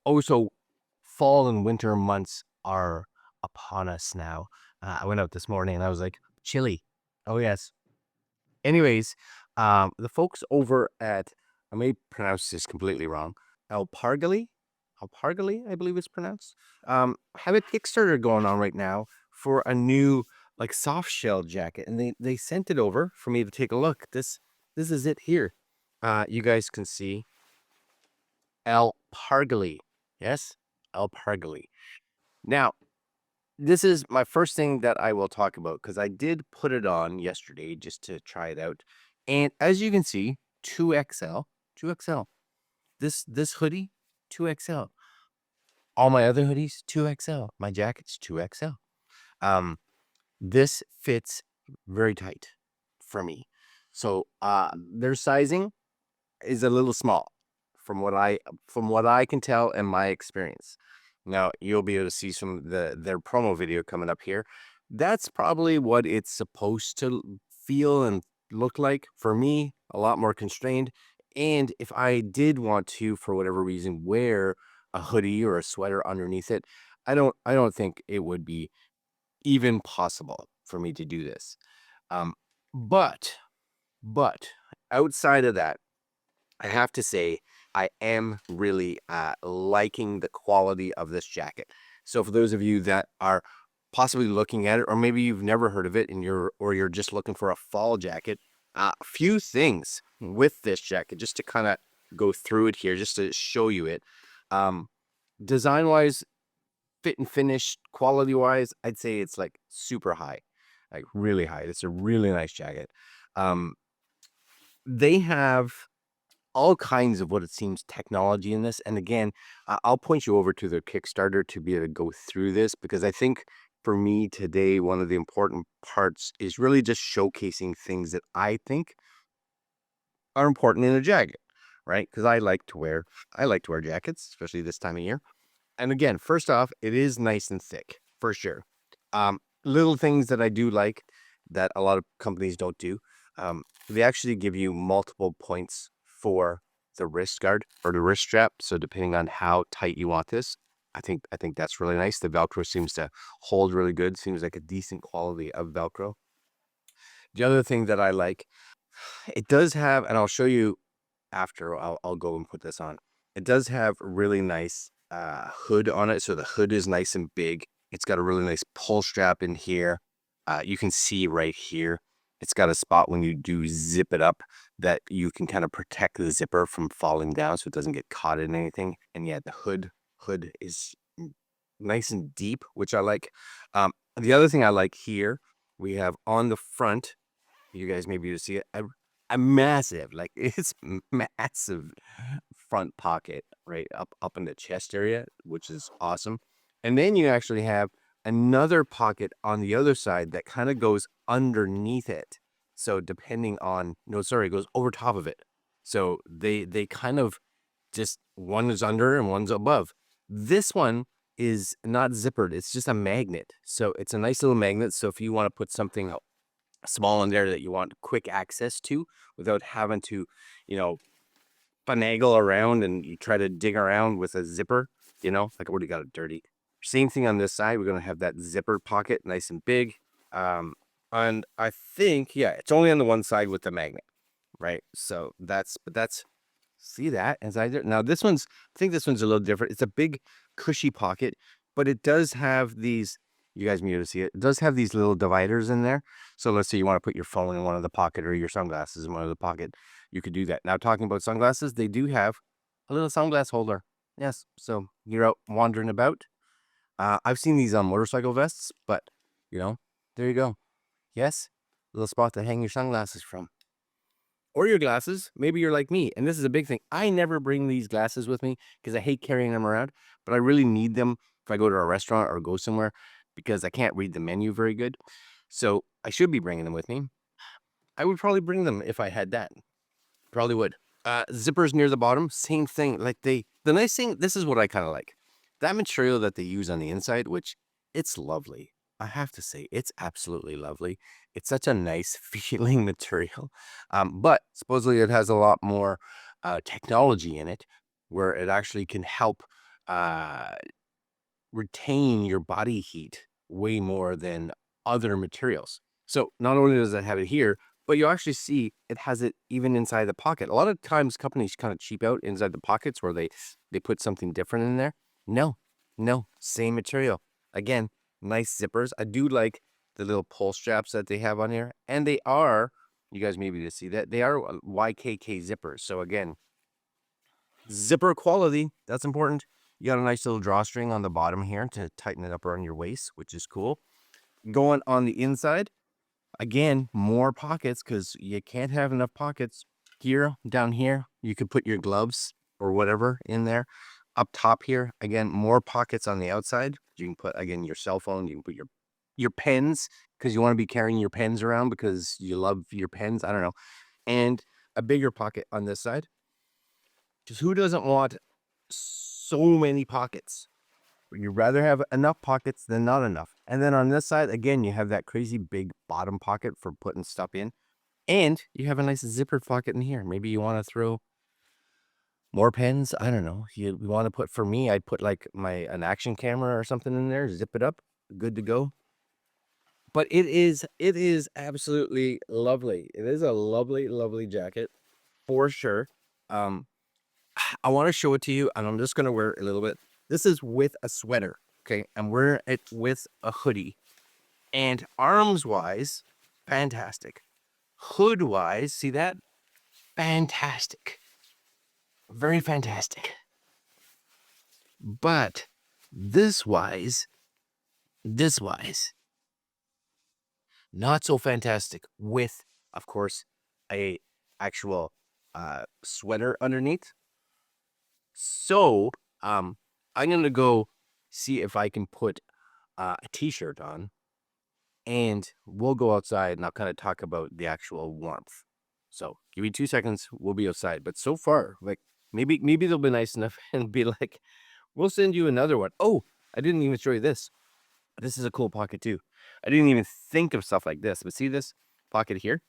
Oh, so fall and winter months are upon us now. I went out this morning and I was like, chilly. Oh, yes. Anyways, the folks over at, I may pronounce this completely wrong, Alpargali, Alpargali, I believe it's pronounced, have a Kickstarter going on right now for a new like soft shell jacket, and they sent it over for me to take a look. This is it here. You guys can see Alpargali. Yes, Alpargali. Now, this is my first thing that I will talk about because I did put it on yesterday just to try it out. And as you can see, 2XL, 2XL. This hoodie, 2XL. All my other hoodies, 2XL. My jacket's 2XL. Um, this fits very tight for me. So their sizing is a little small from what I can tell in my experience. Now you'll be able to see some of their promo video coming up here. That's probably what it's supposed to feel and look like. For me, a lot more constrained. And if I did want to, for whatever reason, wear a hoodie or a sweater underneath it, I don't think it would be even possible for me to do this. Um, but but outside of that, I have to say, I am really liking the quality of this jacket. So for those of you that are possibly looking at it, or maybe you've never heard of it and you're just looking for a fall jacket, a few things with this jacket, just to kind of go through it here, just to show you it. Um, Design wise, fit and finish, quality wise, I'd say it's like super high, like really high. It's a really nice jacket. Um, they have all kinds of what it seems technology in this. And again, I'll point you over to their Kickstarter to be able to go through this, because I think for me today, one of the important parts is really just showcasing things that I think are important in a jacket, right? Because I like to wear jackets, especially this time of year. And again, first off, it is nice and thick for sure. Little things that I do like that a lot of companies don't do. They actually give you multiple points for the wrist guard or the wrist strap. So depending on how tight you want this, I think that's really nice. The Velcro seems to hold really good. Seems like a decent quality of Velcro. The other thing that I like, it does have, and I'll show you after. I'll go and put this on. It does have really nice hood on it. So the hood is nice and big. It's got a really nice pull strap in here. You can see right here, it's got a spot when you do zip it up that you can kind of protect the zipper from falling down so it doesn't get caught in anything. And yeah, the hood is nice and deep, which I like. The other thing I like here, we have on the front, you guys may be able to see it, a massive, like it's massive front pocket right up in the chest area, which is awesome. And then you actually have another pocket on the other side that kind of goes underneath it. So depending on, no, sorry, it goes over top of it. So they kind of just, one is under and one's above. This one is not zippered. It's just a magnet. So it's a nice little magnet. So if you want to put something small in there that you want quick access to without having to, you know, finagle around and you try to dig around with a zipper, like I already got it dirty. Same thing on this side. We're going to have that zipper pocket nice and big. And I think, yeah, it's only on the one side with the magnet, right? So that's, see that? Now this one's, I think this one's a little different. It's a big cushy pocket, but it does have these, you guys may be able to see it. It does have these little dividers in there. So let's say you want to put your phone in one of the pocket or your sunglasses in one of the pocket, you could do that. Now talking about sunglasses, they do have a little sunglass holder. Yes. So you're out wandering about. I've seen these on motorcycle vests, but there you go. Yes. Little spot to hang your sunglasses from. Or your glasses. Maybe you're like me. And this is a big thing. I never bring these glasses with me because I hate carrying them around, but I really need them if I go to a restaurant or go somewhere because I can't read the menu very good. So I should be bringing them with me. I would probably bring them if I had that. Probably would. Zippers near the bottom, same thing. Like the nice thing, this is what I kind of like. That material that they use on the inside, which it's lovely. I have to say, it's absolutely lovely. It's such a nice feeling material. But supposedly it has a lot more technology in it where it actually can help uh, retain your body heat way more than other materials. So not only does it have it here, but you actually see it has it even inside the pocket. A lot of times companies kind of cheap out inside the pockets where they put something different in there. No, no, same material. Again, nice zippers. I do like the little pull straps that they have on here, and they are, you guys maybe to see that, they are YKK zippers. So again, zipper quality, that's important. You got a nice little drawstring on the bottom here to tighten it up around your waist, which is cool. Going on the inside, again, more pockets because you can't have enough pockets. Here, down here, you could put your gloves or whatever in there. Up top here, again, more pockets on the outside. You can put, again, your cell phone. You can put your pens because you want to be carrying your pens around because you love your pens. I don't know. And a bigger pocket on this side. Because who doesn't want so many pockets? You'd rather have enough pockets than not enough. And then on this side, again, you have that crazy big bottom pocket for putting stuff in. And you have a nice zipper pocket in here. Maybe you want to throw more pens. I don't know. You want to put, for me, I'd put like an action camera or something in there, zip it up, good to go. But it is absolutely lovely. It is a lovely, lovely jacket for sure. I want to show it to you, and I'm just going to wear it a little bit. This is with a sweater, okay? I'm wearing it with a hoodie. And arms-wise, fantastic. Hood-wise, see that? Fantastic. Very fantastic. But this-wise, not so fantastic with, of course, a actual sweater underneath. So, I'm going to go see if I can put a t-shirt on, and we'll go outside and I'll kind of talk about the actual warmth. So give me 2 seconds. We'll be outside. But so far, like maybe they'll be nice enough and be like, we'll send you another one. Oh, I didn't even show you this. This is a cool pocket too. I didn't even think of stuff like this, but see this pocket here?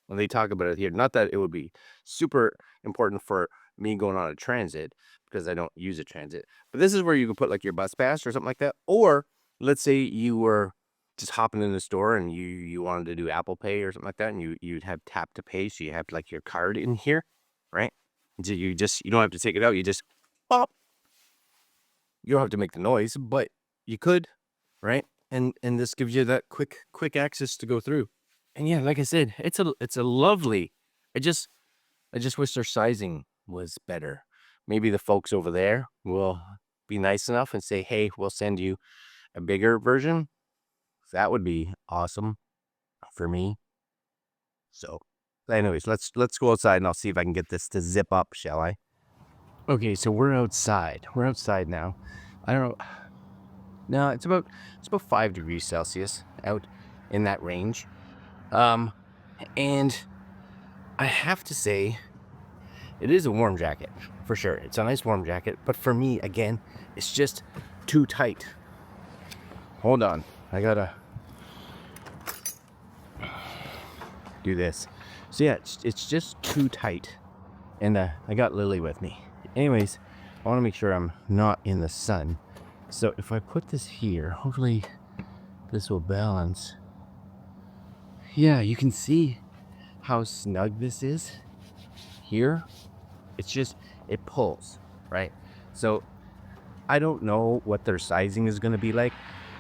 When they talk about it here, not that it would be super important for me going on a transit because I don't use a transit, but this is where you can put like your bus pass or something like that. Or let's say you were just hopping in the store and you wanted to do Apple Pay or something like that, and you'd have tap to pay, so you have like your card in here, right? So you don't have to take it out. You just pop. You don't have to make the noise, but you could, right? And this gives you that quick access to go through. And yeah, like I said, it's a lovely. I just wish their sizing was better. Maybe the folks over there will be nice enough and say, "Hey, we'll send you a bigger version." That would be awesome for me. So, anyways, let's go outside and I'll see if I can get this to zip up, shall I? Okay, so we're outside. We're outside now. I don't know. No, it's about 5 degrees Celsius out in that range. And I have to say, it is a warm jacket, for sure. It's a nice warm jacket, but for me, again, it's just too tight. Hold on, I gotta do this. So yeah, it's just too tight, and I got Lily with me. Anyways, I want to make sure I'm not in the sun. So if I put this here, hopefully this will balance. Yeah, you can see how snug this is here. It's just, it pulls, right? So I don't know what their sizing is going to be like.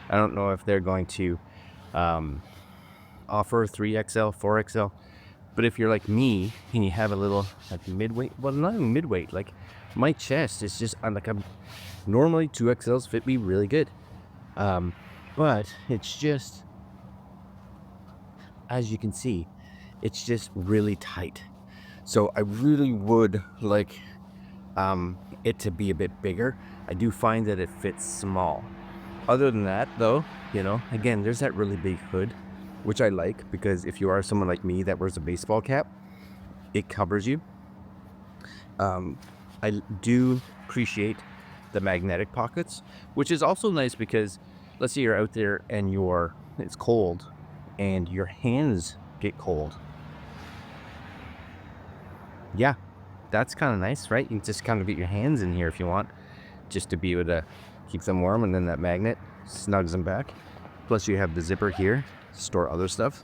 I don't know if they're going to offer 3XL, 4XL. But if you're like me and you have a little like midweight, well, not even midweight, like my chest is just, I'm like, normally 2XLs fit me really good. But it's just, as you can see, it's just really tight. So I really would like it to be a bit bigger. I do find that it fits small. Other than that though, you know, again, there's that really big hood, which I like because if you are someone like me that wears a baseball cap, it covers you. I do appreciate the magnetic pockets, which is also nice because let's say you're out there and it's cold and your hands get cold. Yeah, that's kind of nice, right? You can just kind of get your hands in here if you want. just to be able to keep them warm, and then that magnet snugs them back. Plus you have the zipper here to store other stuff.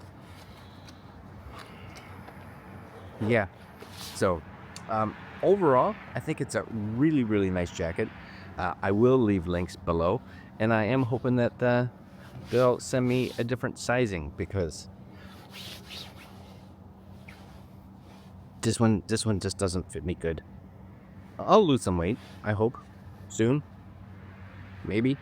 Yeah, so overall, I think it's a really, really nice jacket. I will leave links below, and I am hoping that they'll send me a different sizing, because this one just doesn't fit me good. I'll lose some weight, I hope, soon, maybe.